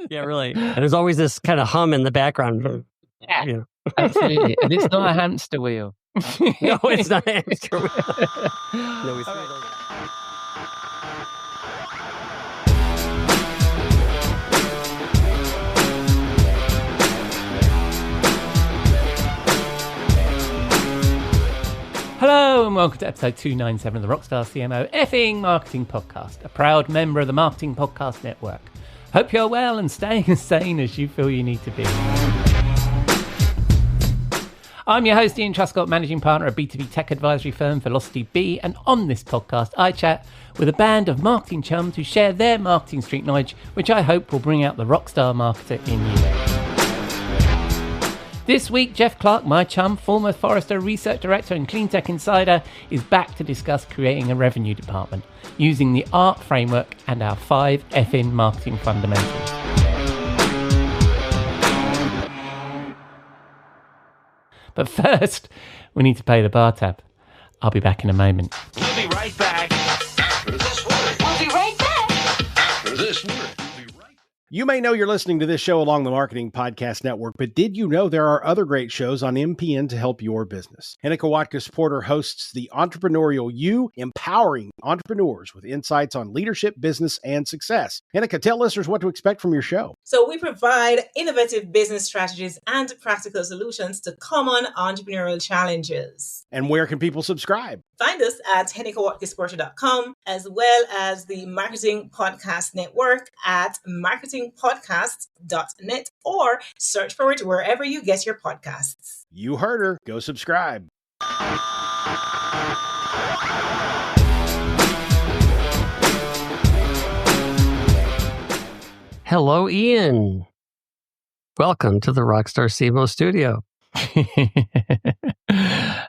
Yeah, really. And there's always this kind of hum in the background. Yeah, You know. absolutely. And it's not a hamster wheel. No, it's not a hamster wheel. No, we threw those. Hello and welcome to episode 297 of the Rockstar CMO effing marketing podcast, a proud member of the Marketing Podcast Network. Hope you're well and staying as sane as you feel you need to be. I'm your host, Ian Truscott, managing partner at B2B tech advisory firm Velocity B, and on this podcast I chat with a band of marketing chums who share their marketing street knowledge, which I hope will bring out the rockstar marketer in you. This week, Jeff Clark, my chum, former Forrester Research Director and Clean Tech Insider, is back to discuss creating a revenue department using the ART framework and our 5 effing marketing fundamentals. But first, we need to pay the bar tab. I'll be back in a moment. We'll be right back after this word. We'll be right back. After this word. You may know you're listening to this show along the Marketing Podcast Network, but did you know there are other great shows on MPN to help your business? Hennica Watkins Porter hosts The Entrepreneurial You, empowering entrepreneurs with insights on leadership, business, and success. Hennica, tell listeners what to expect from your show. So we provide innovative business strategies and practical solutions to common entrepreneurial challenges. And where can people subscribe? Find us at hennicawatkinsporter.com, as well as the Marketing Podcast Network at marketingpodcasts.net, or search for it wherever you get your podcasts. You heard her. Go subscribe. Hello, Ian. Welcome to the Rockstar CMO studio.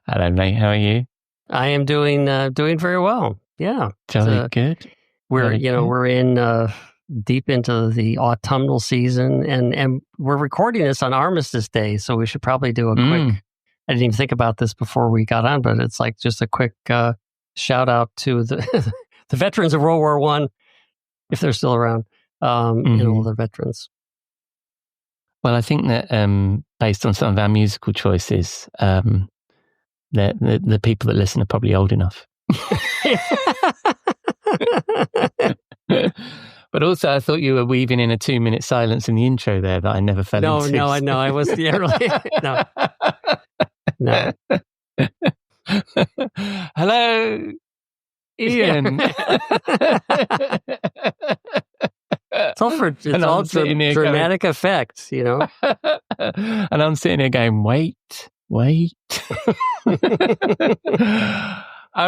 Hello, mate. How are you? I am doing very well. Yeah. Jolly good. We're in deep into the autumnal season, and we're recording this on Armistice Day, so we should probably do a quick. I didn't even think about this before we got on, but it's like just a quick shout out to the the veterans of World War I, if they're still around. All the veterans. Well, I think that based on some of our musical choices, the people that listen are probably old enough. But also, I thought you were weaving in a 2-minute silence in the intro there that I never fell into. No, I was, really, no. Hello, Ian. It's all for dramatic effect, you know. And I'm sitting here going, wait. All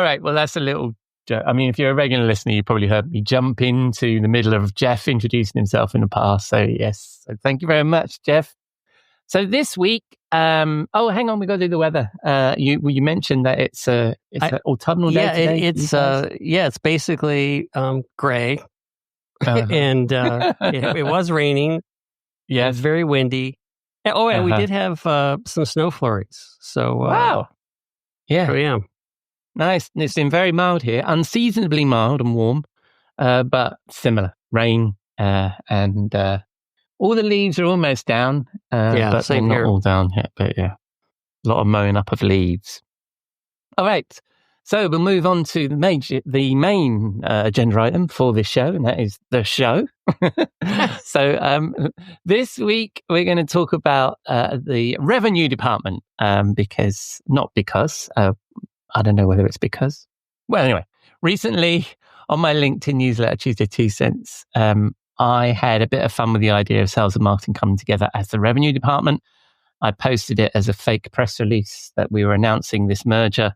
right, well, that's a little joke. I mean, if you're a regular listener, you probably heard me jump into the middle of Jeff introducing himself in the past. So yes, so thank you very much, Jeff. So this week, hang on, we got to do the weather. You mentioned that it's an autumnal day today. It's basically gray. And it was raining. Yeah, it's very windy. And we did have some snow flurries. So wow, yeah, so, yeah, nice. It's been very mild here, unseasonably mild and warm, but similar rain, and all the leaves are almost down. But same not here. All down yet. But yeah, a lot of mowing up of leaves. All right. So we'll move on to the main agenda item for this show, and that is the show. So this week we're going to talk about the revenue department, because I don't know whether it's because. Well, anyway, recently on my LinkedIn newsletter, Tuesday 2 Cents, I had a bit of fun with the idea of sales and marketing coming together as the revenue department. I posted it as a fake press release that we were announcing this merger.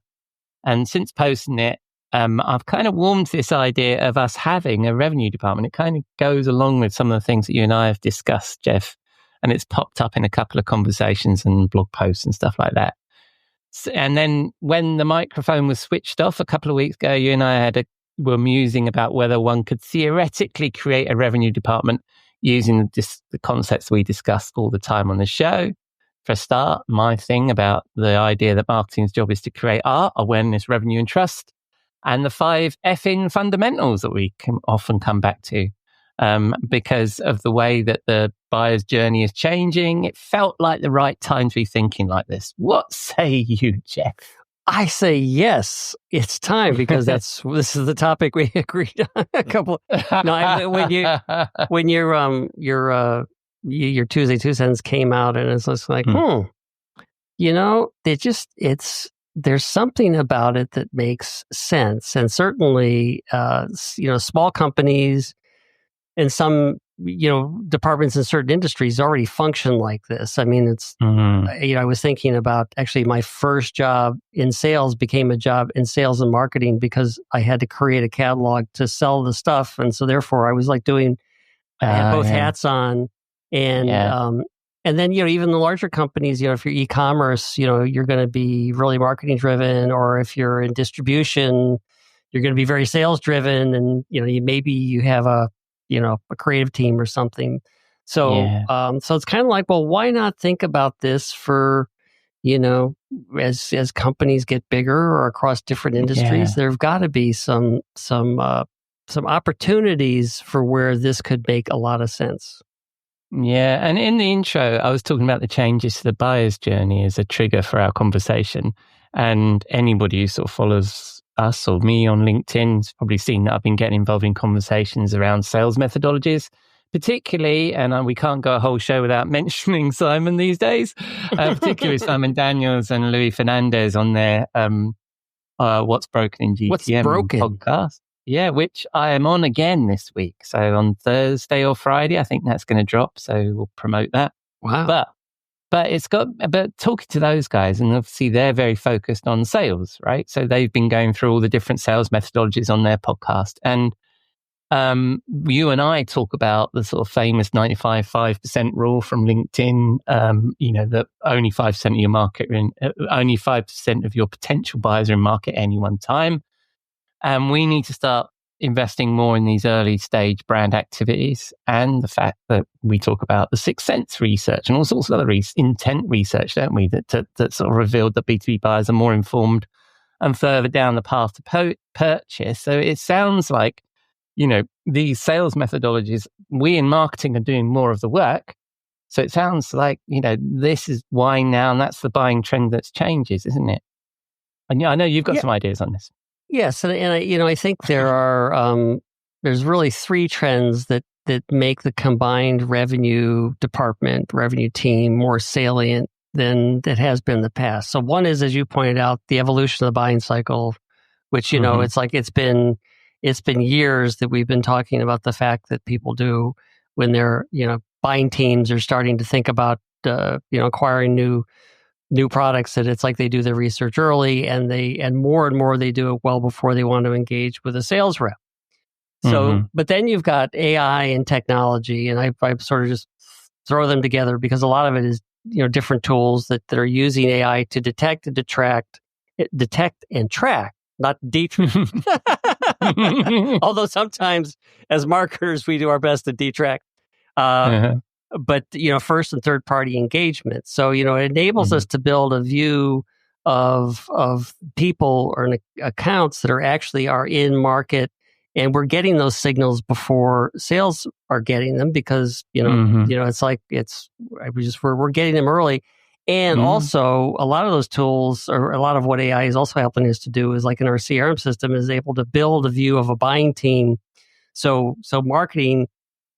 And since posting it, I've kind of warmed to this idea of us having a revenue department. It kind of goes along with some of the things that you and I have discussed, Jeff, and it's popped up in a couple of conversations and blog posts and stuff like that. And then when the microphone was switched off a couple of weeks ago, you and I were musing about whether one could theoretically create a revenue department using the concepts we discuss all the time on the show. For a start, my thing about the idea that marketing's job is to create art, awareness, revenue, and trust, and the 5 effing fundamentals that we can often come back to. because of the way that the buyer's journey is changing. It felt like the right time to be thinking like this. What say you, Jeff? I say yes, it's time, because this is the topic we agreed on a couple. No, when your Tuesday Two Cents came out, and it's just like, there's something about it that makes sense, and certainly, small companies and some departments in certain industries already function like this. I mean, it's I was thinking about, actually, my first job in sales became a job in sales and marketing because I had to create a catalog to sell the stuff, and so therefore I was like I had both hats on, and then even the larger companies, if you're e-commerce, you're going to be really marketing driven, or if you're in distribution, you're going to be very sales driven, and maybe you have a creative team or something. So, so it's kind of like, well, why not think about this for, as companies get bigger or across different industries, there've got to be some opportunities for where this could make a lot of sense. Yeah. And in the intro, I was talking about the changes to the buyer's journey as a trigger for our conversation. And anybody who sort of follows us or me on LinkedIn has probably seen that I've been getting involved in conversations around sales methodologies, particularly, and we can't go a whole show without mentioning Simon these days, particularly Simon Daniels and Louis Fernandez on their What's Broken in GTM podcast. Yeah, which I am on again this week. So on Thursday or Friday, I think that's going to drop. So we'll promote that. Wow. But talking to those guys, and obviously they're very focused on sales, right? So they've been going through all the different sales methodologies on their podcast. And you and I talk about the sort of famous 95% rule from LinkedIn, that only 5% of your market, only 5% of your potential buyers are in market at any one time. And we need to start investing more in these early stage brand activities, and the fact that we talk about the Sixth Sense research and all sorts of other intent research, don't we, that sort of revealed that B2B buyers are more informed and further down the path to purchase. So it sounds like, these sales methodologies, we in marketing are doing more of the work. So it sounds like, this is why now, and that's the buying trend that's changes, isn't it? And I know you've got some ideas on this. Yes, and I think there's really three trends that make the combined revenue team more salient than it has been in the past. So one is, as you pointed out, the evolution of the buying cycle, which it's like it's been years that we've been talking about the fact that people do when they're buying teams are starting to think about acquiring new products, that it's like they do their research early, and more and more they do it well before they want to engage with a sales rep. So, but then you've got AI and technology, and I sort of just throw them together because a lot of it is different tools that are using AI to detect and track, not detract. Although sometimes as marketers we do our best to detract. But first and third party engagement. So it enables us to build a view of people or accounts that are in market, and we're getting those signals before sales are getting them, because it's like we're getting them early. And also a lot of those tools, or a lot of what AI is also helping us to do, is like in our CRM system, is able to build a view of a buying team. So marketing,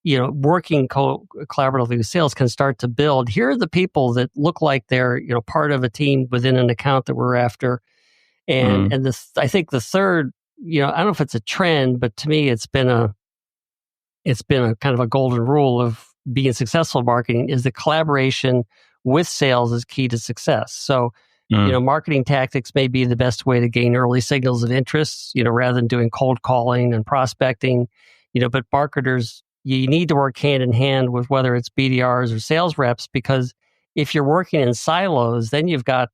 working collaboratively with sales, can start to build, here are the people that look like they're, part of a team within an account that we're after. And I think the third, I don't know if it's a trend, but to me, it's been a kind of a golden rule of being successful marketing, is the collaboration with sales is key to success. So, marketing tactics may be the best way to gain early signals of interest, rather than doing cold calling and prospecting, but marketers, you need to work hand in hand with whether it's BDRs or sales reps, because if you're working in silos, then you've got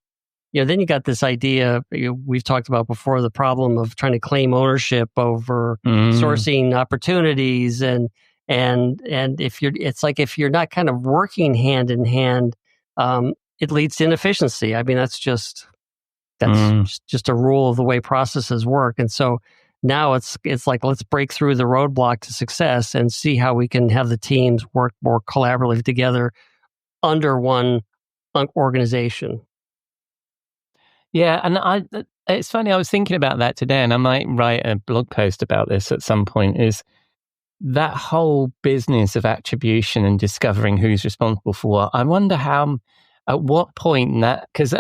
this idea we've talked about before, the problem of trying to claim ownership over sourcing opportunities, and if you're not kind of working hand in hand, it leads to inefficiency. I mean, that's just a rule of the way processes work. And so Now it's like, let's break through the roadblock to success and see how we can have the teams work more collaboratively together under one organization. Yeah, and it's funny, I was thinking about that today, and I might write a blog post about this at some point, is that whole business of attribution and discovering who's responsible for what. I wonder at what point that, because,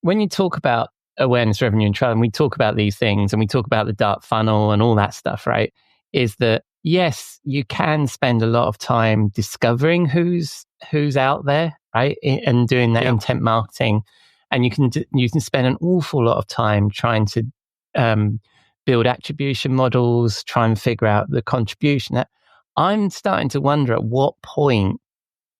when you talk about awareness, revenue, and trust, and we talk about these things, and we talk about the dark funnel and all that stuff, right? Is that, yes, you can spend a lot of time discovering who's out there, right, and doing that intent marketing, and you can spend an awful lot of time trying to build attribution models, try and figure out the contribution. I'm starting to wonder at what point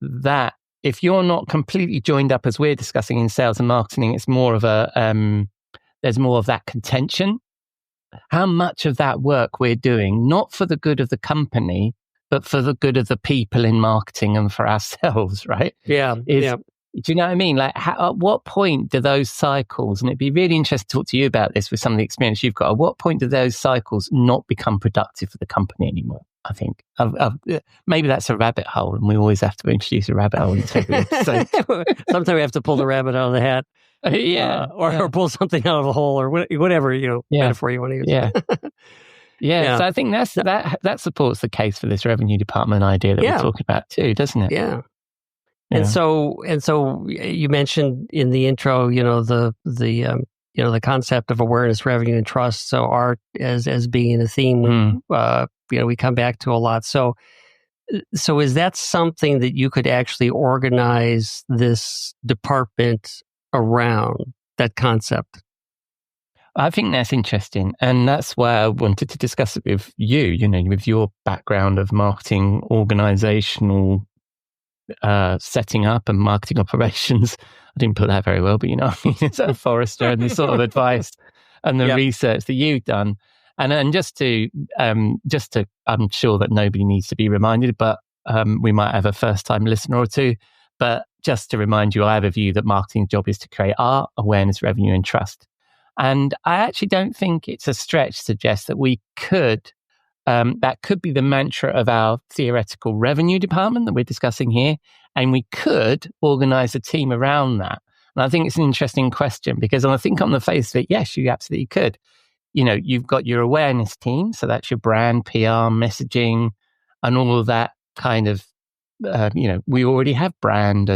that, if you're not completely joined up, as we're discussing in sales and marketing, it's more of there's more of that contention. How much of that work we're doing, not for the good of the company, but for the good of the people in marketing and for ourselves, right? Yeah. Do you know what I mean? Like, at what point do those cycles, and it'd be really interesting to talk to you about this with some of the experience you've got, at what point do those cycles not become productive for the company anymore? I think maybe that's a rabbit hole, and we always have to introduce a rabbit hole into every episode. Sometimes we have to pull the rabbit out of the hat. Or pull something out of a hole, or whatever, metaphor you want to use. Yeah. So I think that supports the case for this revenue department idea that we're talking about too, doesn't it? Yeah. And so you mentioned in the intro, the concept of awareness, revenue, and trust. So art as being a theme, we come back to a lot. So is that something that you could actually organize this department around, that concept? I think that's interesting. And that's why I wanted to discuss it with you, with your background of marketing, organizational setting up and marketing operations. I didn't put that very well, but it's at Forrester and the sort of advice and the research that you've done. And just to, I'm sure that nobody needs to be reminded, but we might have a first-time listener or two. But just to remind you, I have a view that marketing's job is to create art, awareness, revenue, and trust. And I actually don't think it's a stretch to suggest that we could, that could be the mantra of our theoretical revenue department that we're discussing here. And we could organize a team around that. And I think it's an interesting question, because I think on the face of it, yes, you absolutely could. You've got your awareness team. So that's your brand, PR, messaging, and all of that kind of, we already have brand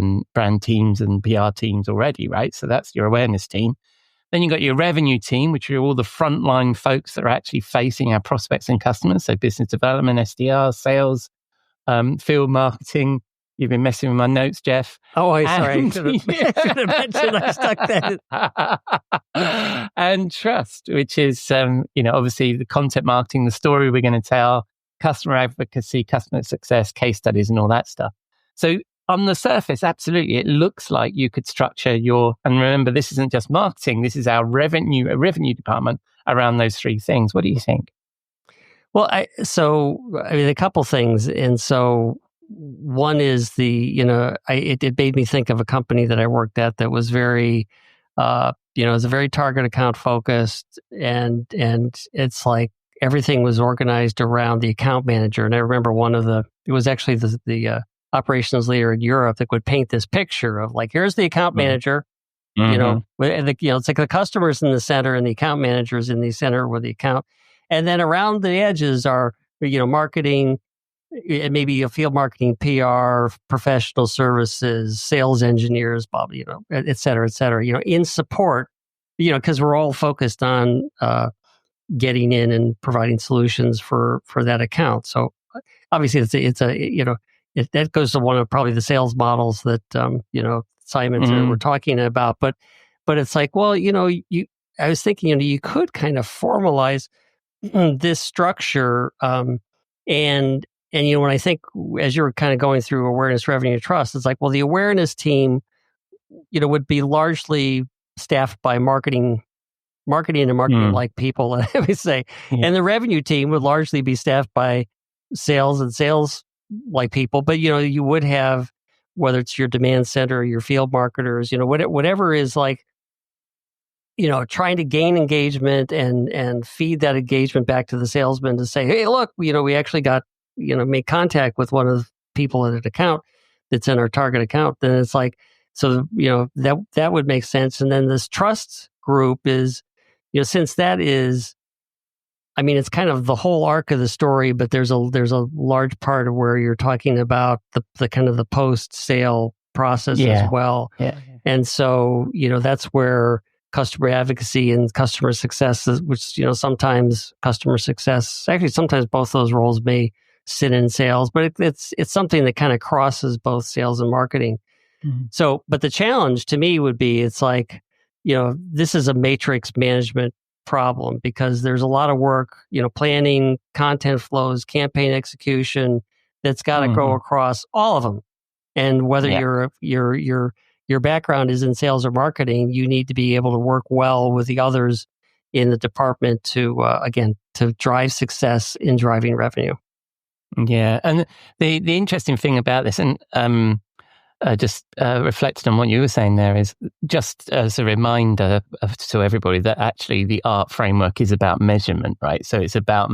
teams and PR teams already, right? So that's your awareness team. Then you've got your revenue team, which are all the frontline folks that are actually facing our prospects and customers. So business development, SDR, sales, field marketing. You've been messing with my notes, Jeff. Oh, sorry. I should have mentioned I stuck that. And trust, which is, obviously the content marketing, the story we're going to tell, customer advocacy, customer success, case studies, and all that stuff. So on the surface, absolutely, it looks like you could structure and remember, this isn't just marketing, this is our revenue department around those three things. What do you think? Well, a couple things. And so one is it made me think of a company that I worked at that was very, it's a very target account focused, and it's like everything was organized around the account manager. And I remember it was actually the operations leader in Europe that would paint this picture of like, here's the account manager, it's like the customer's in the center and the account manager's in the center with the account. And then around the edges are, marketing, and maybe a field marketing, PR, professional services, sales engineers, probably, et cetera, in support, because we're all focused on getting in and providing solutions for that account. So obviously that goes to one of probably the sales models that, Simon we're talking about, but it's like, well, I was thinking, you could kind of formalize this structure, and when I think, as you're kind of going through awareness, revenue, trust, it's like, well, the awareness team, would be largely staffed by marketing and marketing-like people, I would say. Yeah. And the revenue team would largely be staffed by sales and sales-like people. But, you would have, whether it's your demand center or your field marketers, whatever is like, trying to gain engagement and feed that engagement back to the salesman to say, hey, look, we actually got, made contact with one of the people in an account that's in our target account. Then it's like, so, that would make sense. And then this trust group is, since that is, it's kind of the whole arc of the story, but there's a large part of where you're talking about the kind of the post-sale process as well. Yeah. And so, that's where customer advocacy and customer success, which, sometimes customer success, actually sometimes both those roles may sit in sales, but it's something that kind of crosses both sales and marketing. Mm-hmm. So, but the challenge to me would be, it's like, this is a matrix management problem because there's a lot of work, planning, content flows, campaign execution that's got to go across all of them. And whether your background is in sales or marketing, you need to be able to work well with the others in the department to drive success in driving revenue. Yeah, and the interesting thing about this, and just reflected on what you were saying there, is just as a reminder to everybody that actually the ART framework is about measurement, right? So it's about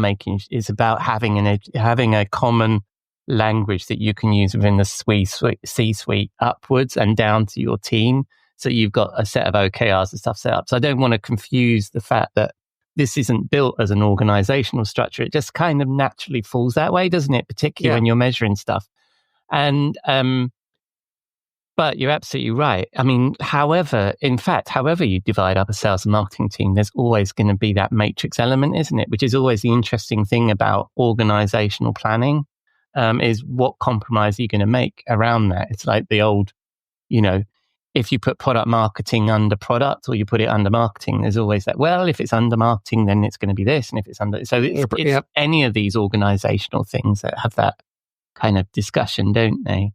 having a common language that you can use within the C-suite upwards and down to your team. So you've got a set of OKRs and stuff set up. So I don't want to confuse the fact that this isn't built as an organizational structure. It just kind of naturally falls that way, doesn't it? Particularly when you're measuring stuff. And, but you're absolutely right. However you divide up a sales and marketing team, there's always going to be that matrix element, isn't it? Which is always the interesting thing about organizational planning. Is what compromise are you going to make around that? It's like the old, if you put product marketing under product or you put it under marketing, there's always that, well, if it's under marketing, then it's going to be this. And if it's under, so it's any of these organizational things that have that kind of discussion, don't they?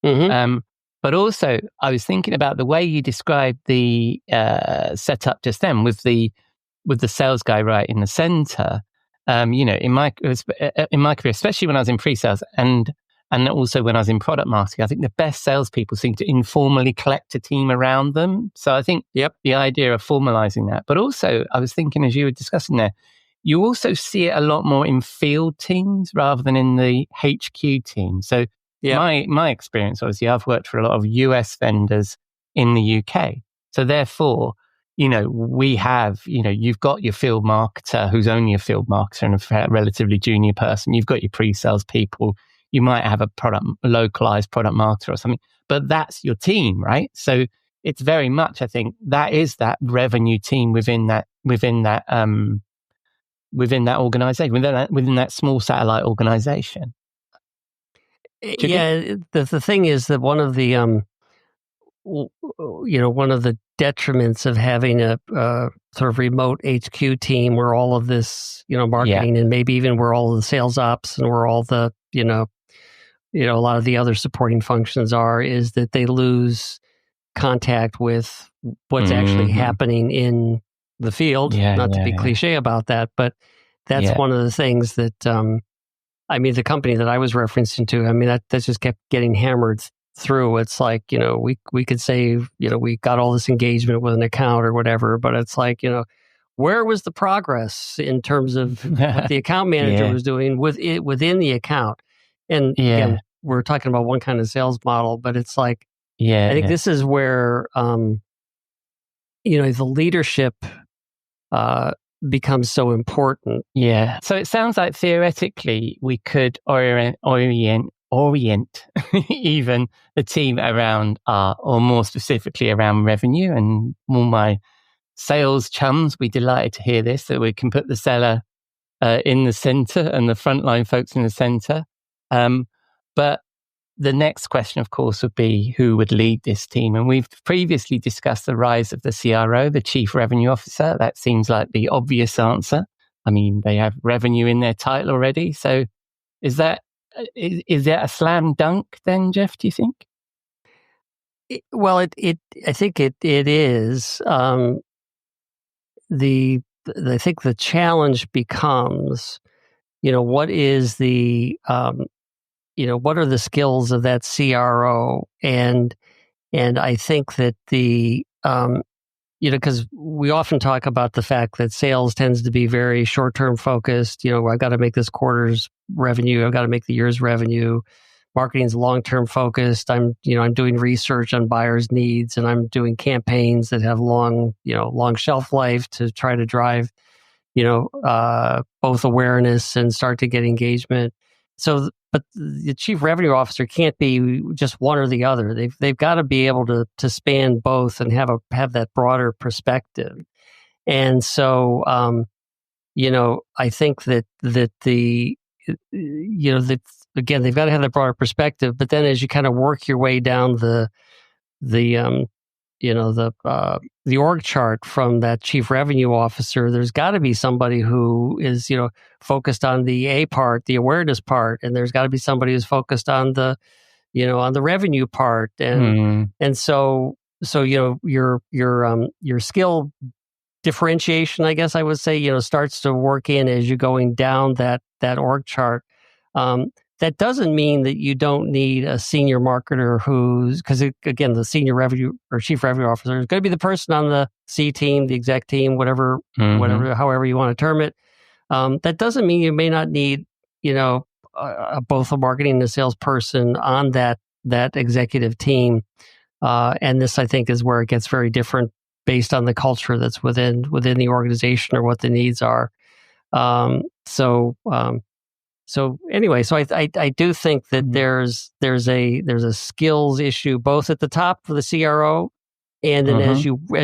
Mm-hmm. But also, I was thinking about the way you described the setup just then with the sales guy right in the center. In my career, especially when I was in pre-sales and also when I was in product marketing, I think the best salespeople seem to informally collect a team around them. So I think the idea of formalizing that, but also I was thinking as you were discussing there, you also see it a lot more in field teams rather than in the HQ team. So my experience, obviously, I've worked for a lot of US vendors in the UK. So therefore, we have, you've got your field marketer who's only a field marketer and a relatively junior person. You've got your pre-sales people. You might have a localized product marketer or something, but that's your team, right? So it's very much, I think, that is that revenue team within that organization, within that small satellite organization. Yeah, the thing is that one of the detriments of having a sort of remote HQ team where all of this, marketing and maybe even where all of the sales ops and where all the, a lot of the other supporting functions are, is that they lose contact with what's actually happening in the field. Not to be cliche about that, but that's one of the things that, the company that I was referencing to, that just kept getting hammered through. It's like, we could say, we got all this engagement with an account or whatever, but it's like, where was the progress in terms of what the account manager was doing within the account? And again, we're talking about one kind of sales model, but it's like, I think this is where, the leadership becomes so important. Yeah. So it sounds like theoretically we could orient even the team around or more specifically around revenue. And all my sales chums, we delighted to hear this, that we can put the seller in the center and the frontline folks in the center. But the next question, of course, would be who would lead this team. And we've previously discussed the rise of the CRO, the Chief Revenue Officer. That seems like the obvious answer. They have revenue in their title already. So is that a slam dunk then, Jeff, do you think? I think it is. I think the challenge becomes, what is the, what are the skills of that CRO? And I think that because we often talk about the fact that sales tends to be very short-term focused. I've got to make this quarter's revenue. I've got to make the year's revenue. Marketing's long-term focused. I'm doing research on buyers' needs, and I'm doing campaigns that have long shelf life to try to drive, both awareness and start to get engagement. So, but the chief revenue officer can't be just one or the other. They've got to be able to span both and have that broader perspective. And so, I think that again, they've got to have that broader perspective. But then, as you kind of work your way down the org chart from that chief revenue officer, there's got to be somebody who is, focused on the A part, the awareness part, and there's got to be somebody who's focused on the, on the revenue part, and so your skill differentiation, I guess I would say, starts to work in as you're going down that org chart. That doesn't mean that you don't need a senior marketer because again, the senior revenue or chief revenue officer is going to be the person on the C team, the exec team, whatever, however you want to term it. That doesn't mean you may not need, both a marketing and a salesperson on that executive team. And this, I think, is where it gets very different based on the culture that's within the organization or what the needs are. So anyway, so I do think that there's a skills issue both at the top for the CRO, and then as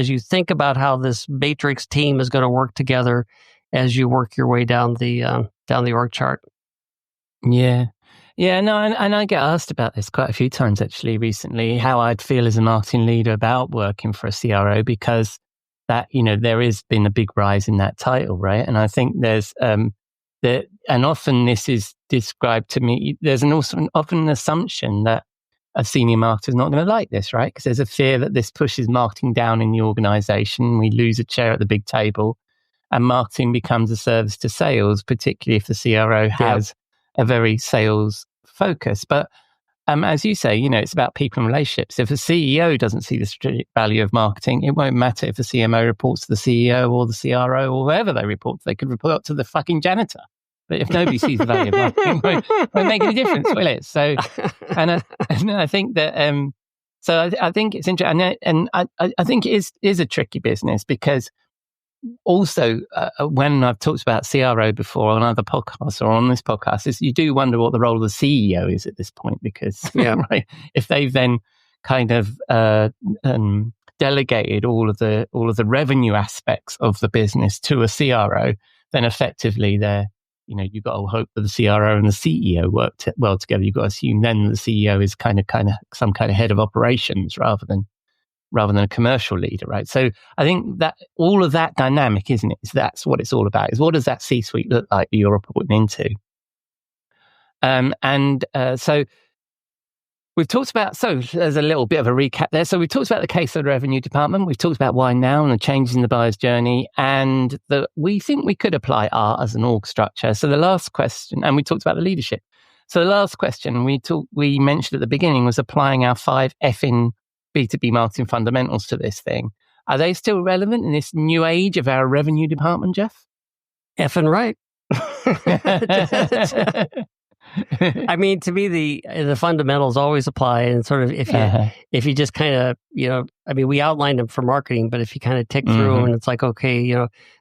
you think about how this matrix team is going to work together as you work your way down the org chart. Yeah, no, and I get asked about this quite a few times actually recently, how I'd feel as a marketing leader about working for a CRO, because that there has been a big rise in that title, right? And I think there's and often this is described to me, there's often an assumption that a senior marketer is not going to like this, right? Because there's a fear that this pushes marketing down in the organization. We lose a chair at the big table and marketing becomes a service to sales, particularly if the CRO has a very sales focus. But as you say, it's about people and relationships. If a CEO doesn't see the strategic value of marketing, it won't matter if the CMO reports to the CEO or the CRO or whoever they report to. They could report to the fucking janitor. But if nobody sees the value of marketing, it won't make any difference, will it? So, and I think that, I think it's interesting, and I think it is a tricky business, because also when I've talked about CRO before on other podcasts or on this podcast, is you do wonder what the role of the CEO is at this point, because right, if they've then kind of delegated all of the revenue aspects of the business to a CRO, then effectively they're you've got to hope that the CRO and the CEO work well together. You've got to assume then the CEO is kind of some kind of head of operations rather than a commercial leader, right? So I think that all of that dynamic, isn't it? That's what it's all about. Is what does that C-suite look like that you're reporting into? So we've talked about, so there's a little bit of a recap there. So we've talked about the case of the revenue department. We've talked about why now and the changes in the buyer's journey, and we think we could apply art as an org structure. So the last question, and we talked about the leadership. So the last question we mentioned at the beginning was applying our 5 effing B2B marketing fundamentals to this thing. Are they still relevant in this new age of our revenue department, Jeff? Effing right. I mean, to me, the fundamentals always apply, and sort of if you just kind of I mean, we outlined them for marketing, but if you kind of tick through them, and it's like, okay,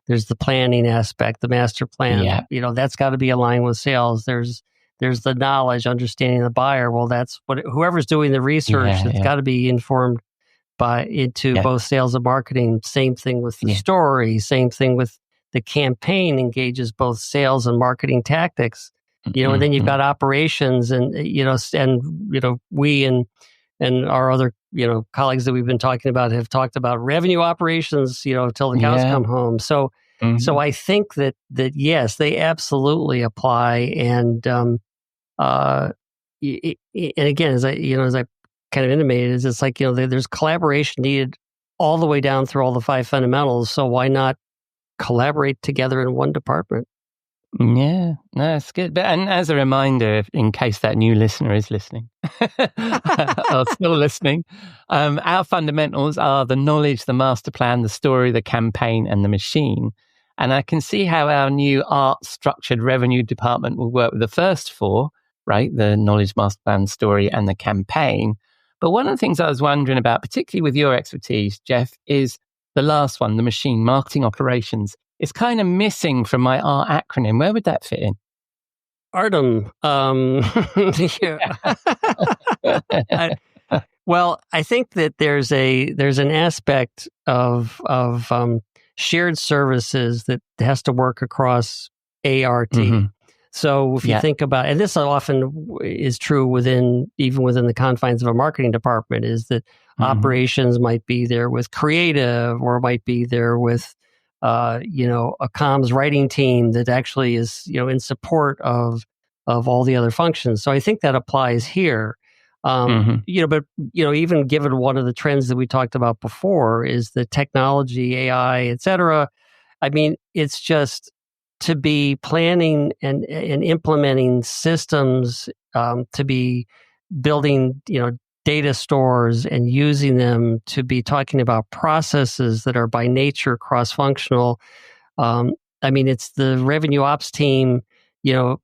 there's the planning aspect, the master plan, that's got to be aligned with sales. There's the knowledge, understanding the buyer. Well, that's what whoever's doing the research. It's got to be informed into both sales and marketing. Same thing with the story. Same thing with the campaign. Engages both sales and marketing tactics. And then you've got operations, and we and our other colleagues that we've been talking about have talked about revenue operations till the cows come home. So I think that yes, they absolutely apply, and again, as I kind of intimated, it's like there's collaboration needed all the way down through all the 5 fundamentals. So why not collaborate together in one department? Yeah, no, that's good. But and as a reminder, in case that new listener is listening or still listening, our fundamentals are the knowledge, the master plan, the story, the campaign, and the machine. And I can see how our new art structured revenue department will work with the first four, right? The knowledge, master plan, story, and the campaign. But one of the things I was wondering about, particularly with your expertise, Jeff, is the last one, the machine, marketing operations. It's kind of missing from my art acronym. Where would that fit in? Artem. Well, I think that there's an aspect of shared services that has to work across ART. Mm-hmm. So if you think about, and this often is true even within the confines of a marketing department, is that operations might be there with creative, or might be there with a comms writing team that actually is in support of all the other functions. So I think that applies here. But even given one of the trends that we talked about before is the technology, AI, et cetera. I mean, it's just to be planning and implementing systems, to be building, data stores and using them, to be talking about processes that are by nature cross-functional. I mean, it's the revenue ops team,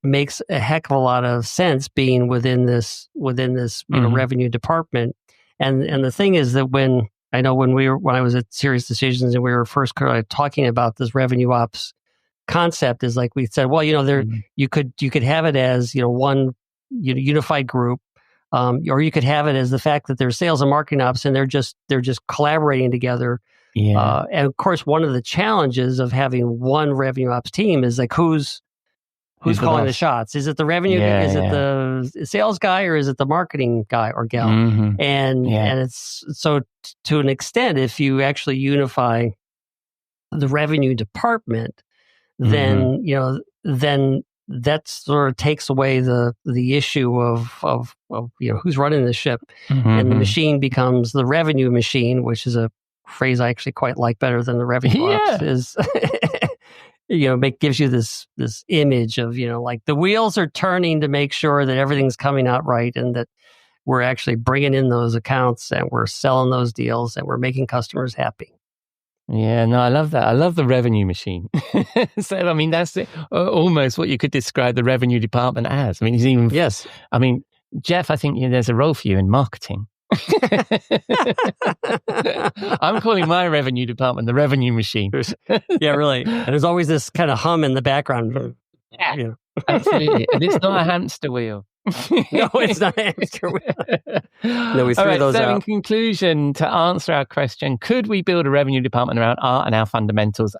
makes a heck of a lot of sense being within this revenue department. And the thing is that when I was at Serious Decisions and we were first talking about this revenue ops concept, is like we said, well, you could have it as one unified group, or you could have it as the fact that there's sales and marketing ops and they're just collaborating together. Yeah. And of course, one of the challenges of having one revenue ops team is like who's calling the shots? Is it the revenue? Is it the sales guy, or is it the marketing guy or gal? Mm-hmm. And it's so to an extent, if you actually unify the revenue department, then that sort of takes away the issue of who's running the ship, and the machine becomes the revenue machine, which is a phrase I actually quite like better than the revenue ops. Is gives you this image of like the wheels are turning to make sure that everything's coming out right, and that we're actually bringing in those accounts and we're selling those deals and we're making customers happy. Yeah, no, I love that. I love the revenue machine. So, I mean, that's almost what you could describe the revenue department as. I mean, yes. I mean, Jeff, I think there's a role for you in marketing. I'm calling my revenue department the revenue machine. Yeah, really. And there's always this kind of hum in the background. Yeah, absolutely. And it's not a hamster wheel. No, it's not an hamster wheel. No, we threw those out. In conclusion, to answer our question, could we build a revenue department around art and our fundamentals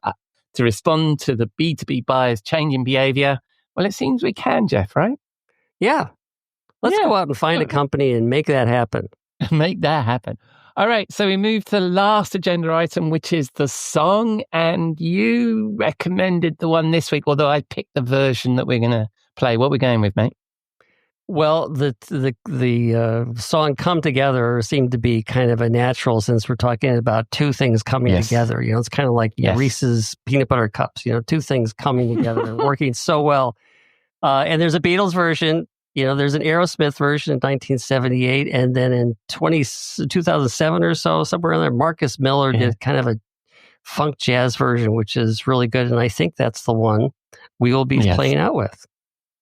to respond to the B2B buyers' changing behavior? Well, it seems we can, Jeff, right? Yeah. Let's go out and find a company and make that happen. Make that happen. All right, so we move to the last agenda item, which is the song. And you recommended the one this week, although I picked the version that we're going to play. What are we going with, mate? Well, the song "Come Together" seemed to be kind of a natural, since we're talking about two things coming together. It's kind of like Reese's peanut butter cups. Two things coming together and working so well. And there's a Beatles version. There's an Aerosmith version in 1978, and then in 2007 or so, somewhere in there, Marcus Miller did kind of a funk jazz version, which is really good. And I think that's the one we will be playing out with.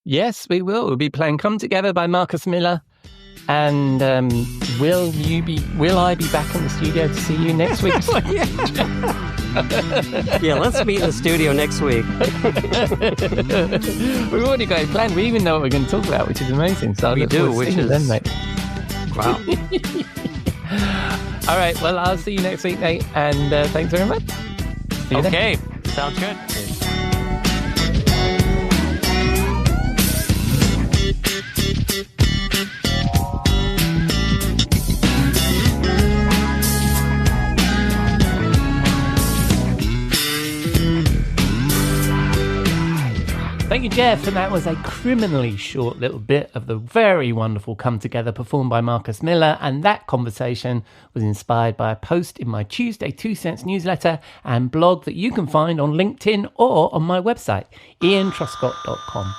Yes, we will. We'll be playing "Come Together" by Marcus Miller. And will I be back in the studio to see you next week? Yeah, let's meet in the studio next week. We've already got it planned. We even know what we're going to talk about, which is amazing. So we do, which is then, mate. Wow. All right. Well, I'll see you next week, mate. And thanks very much. Okay. Sounds good. Thank you, Jeff, and that was a criminally short little bit of the very wonderful Come Together performed by Marcus Miller, and that conversation was inspired by a post in my Tuesday 2 Cents newsletter and blog that you can find on LinkedIn or on my website, iantruscott.com.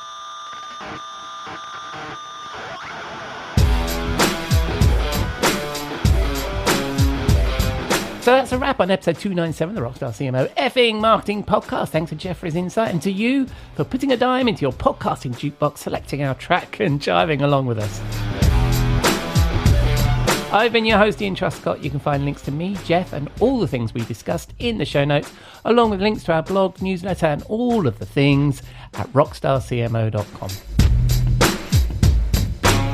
So that's a wrap on episode 297 of the Rockstar CMO effing marketing podcast. Thanks to Jeff for his insight, and to you for putting a dime into your podcasting jukebox, selecting our track and jiving along with us. I've been your host, Ian Truscott. You can find links to me, Jeff, and all the things we discussed in the show notes, along with links to our blog, newsletter, and all of the things at rockstarcmo.com.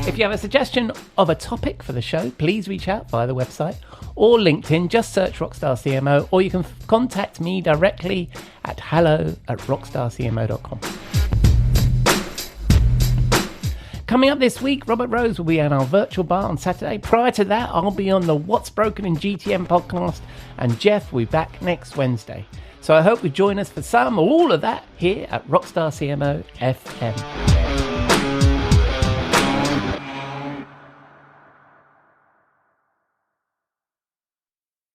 If you have a suggestion of a topic for the show, please reach out via the website or LinkedIn. Just search Rockstar CMO, or you can contact me directly at hello@rockstarcmo.com. Coming up this week, Robert Rose will be on our virtual bar on Saturday. Prior to that, I'll be on the What's Broken in GTM podcast, and Jeff will be back next Wednesday. So I hope you join us for some or all of that here at Rockstar CMO FM.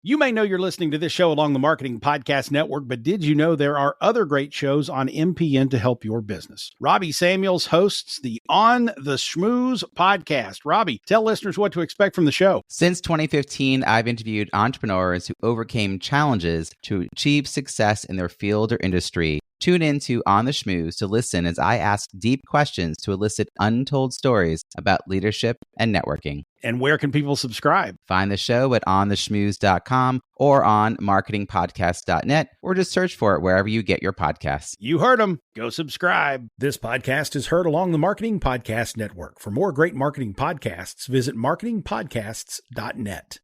You may know you're listening to this show along the Marketing Podcast Network, but did you know there are other great shows on MPN to help your business? Robbie Samuels hosts the On the Schmooze podcast. Robbie, tell listeners what to expect from the show. Since 2015, I've interviewed entrepreneurs who overcame challenges to achieve success in their field or industry. Tune in to On the Schmooze to listen as I ask deep questions to elicit untold stories about leadership and networking. And where can people subscribe? Find the show at ontheschmooze.com or on marketingpodcast.net, or just search for it wherever you get your podcasts. You heard them. Go subscribe. This podcast is heard along the Marketing Podcast Network. For more great marketing podcasts, visit marketingpodcasts.net.